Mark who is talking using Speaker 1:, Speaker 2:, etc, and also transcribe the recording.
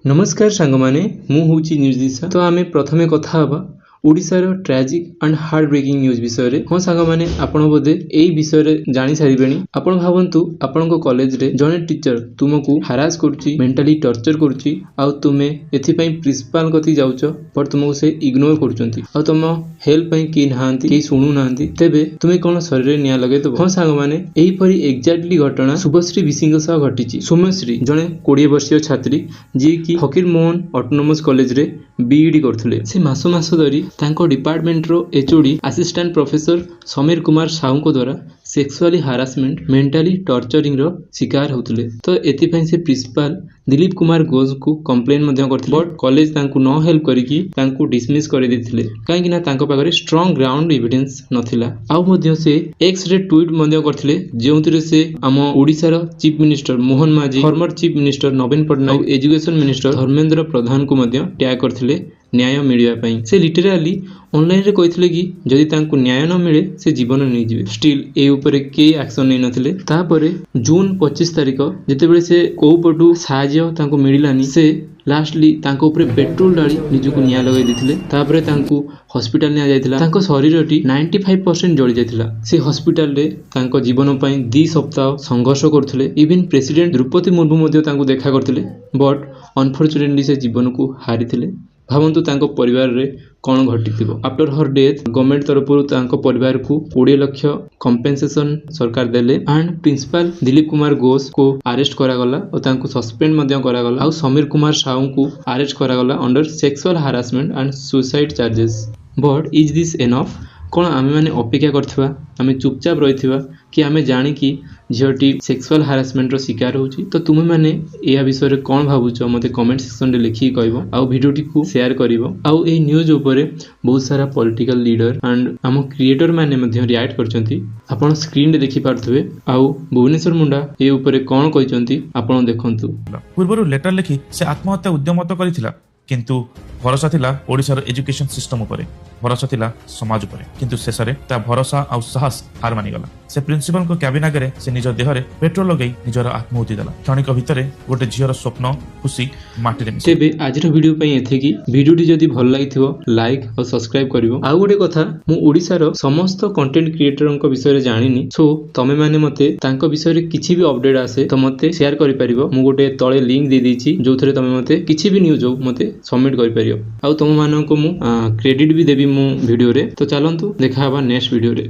Speaker 1: नमस्कार सांगमाने मु होची न्यूज दिशा तो आमे प्रथमे कथा हबा ओडिसा रो tragic and heart breaking news विषय रे हो सांगमाने आपण बोधे एई विषय रे जानि सारिबेनी आपण भावंतु आपनको कॉलेज रे जने टीचर तुमको हरास करची मेंटली टॉर्चर करची आ तुमे एथि पई प्रिंसिपल कथि जाउचो पर तुमको से इग्नोर करचंती आ तुम हेल्प पई की नाहंती की सुनु नाहंती तेबे तुमे कोन शरीर रे निया लगे तो हो सांगमाने एई परी एग्जैक्टली घटना शुभश्री विसिंग सह घटिची सोमश्री जने 20 वर्षीय छात्री जी की फकीर मोहन ऑटोनोमस कॉलेज रे बीईडी करथले से मास धरी तांको डिपार्टमेंट रो HOD assistant professor Samir Kumar Sahoo को द्वारा सेक्सुअली हारासमेंट मेंटली टॉर्चरिंग रो शिकार होतले तो एथि पई से प्रिंसिपल दिलीप कुमार घोष को कंप्लेन मध्य करथिले बट कॉलेज तांको न हेल्प करिकी तांको डिसमिस करि देथिले काहे कि ना तांको पाखरे स्ट्रांग ग्राउंड एविडेंस नथिला आ मध्य से एक्स रे ट्वीट मध्य करथिले जेउतिरे से हम ओडिसा रो चीफ मिनिस्टर मोहन माझी फॉर्मर चीफ मिनिस्टर नवीन पटनायक एजुकेशन मिनिस्टर धर्मेंद्र प्रधान को मध्य टैग करथिले न्याय मिलिया पई से लिटरली ऑनलाइन रे कहिथिले कि जदि तांको न्याय न मिले से जीवन नै जिवे स्टिल ए ऊपर के एक्शन नै नथिले तापरे जून 25 तारिख जेतेबेले से को पटु साहाय्य तांको मिलिलानी से लास्टली तांको ऊपर पेट्रोल डाली निजुको निया लगाई देथिले तापरे तांको हॉस्पिटल निया जायतिला तांको शरीरटी 95% जळि जायतिला से हॉस्पिटल रे तांको जीवन पई 2 सप्ताह संघर्ष करथिले इवन प्रेसिडेंट द्रौपदी मुर्मू मध्ये तांको देखा करथिले बट अनफॉर्चुनेटली से जीवन को हारिथिले भावंतु तांको परिवार रे कौन घटिथिबो आफ्टर हर डेथ गवर्नमेंट तरफरु तांको परिवार को 20 लाख कंपेंसेशन सरकार देले एंड प्रिंसिपल दिलीप कुमार घोष को अरेस्ट करा गला और तांको सस्पेंड मध्य करा गला और समीर कुमार साहू को अरेस्ट करा गला under sexual harassment and suicide charges but is this enough कौन आमे माने अपेक्षा करथिबा आमे चुपचाप रहिथिबा कि आमे जानि कि झियोटी सेक्सुअल हारासमेंट रो शिकार होची तो तुमे माने एया विषय रे कोन भाबुचो मते कमेंट सेक्शन रे लिखि कहबो आ वीडियोटी को शेयर करिवो आ ए न्यूज ऊपर बहुत सारा पॉलिटिकल लीडर एंड हम क्रिएटर माने मध्ये रिएक्ट करचंती आपण स्क्रीन रे देखि पारथबे आ भुवनेश्वर मुंडा ए ऊपर कोन कहिचंती आपण देखंतु
Speaker 2: पूर्वरु लेटर लिखि से आत्महत्या उद्यम तो करिथिला किंतु भरोसा थिला ओडिसा एजुकेशन सिस्टम उपरे भरोसा थिला समाज उपरे किंतु शेषरे ता भरोसा आ साहस हार मानि गला से प्रिंसिपल को कैबिन आगे से निज देहरे पेट्रोल लगई निजर आत्महुति देला क्षणिक भितरे गोटे झियर स्वप्न खुशी माटी रे मिसे
Speaker 1: तेबे आजर वीडियो पई एथेकी वीडियोटी जदी भल लागिथिबो लाइक और सब्सक्राइब करिवो आ गोटे कथा मु ओडिसा रो समस्त कंटेंट क्रिएटरन को विषय रे जानिनी सो तमे माने मते तांको विषय रे किछि भी अपडेट आसे तो मते शेयर करि परिबो मु गोटे तळे लिंक दे देछि जोथरे तमे मते किछि भी न्यूज हो मते सबमिट करि परियो आ तुम मानको मु क्रेडिट भी देबी मु वीडियो रे तो चलंतु देखा हबा नेक्स्ट वीडियो रे।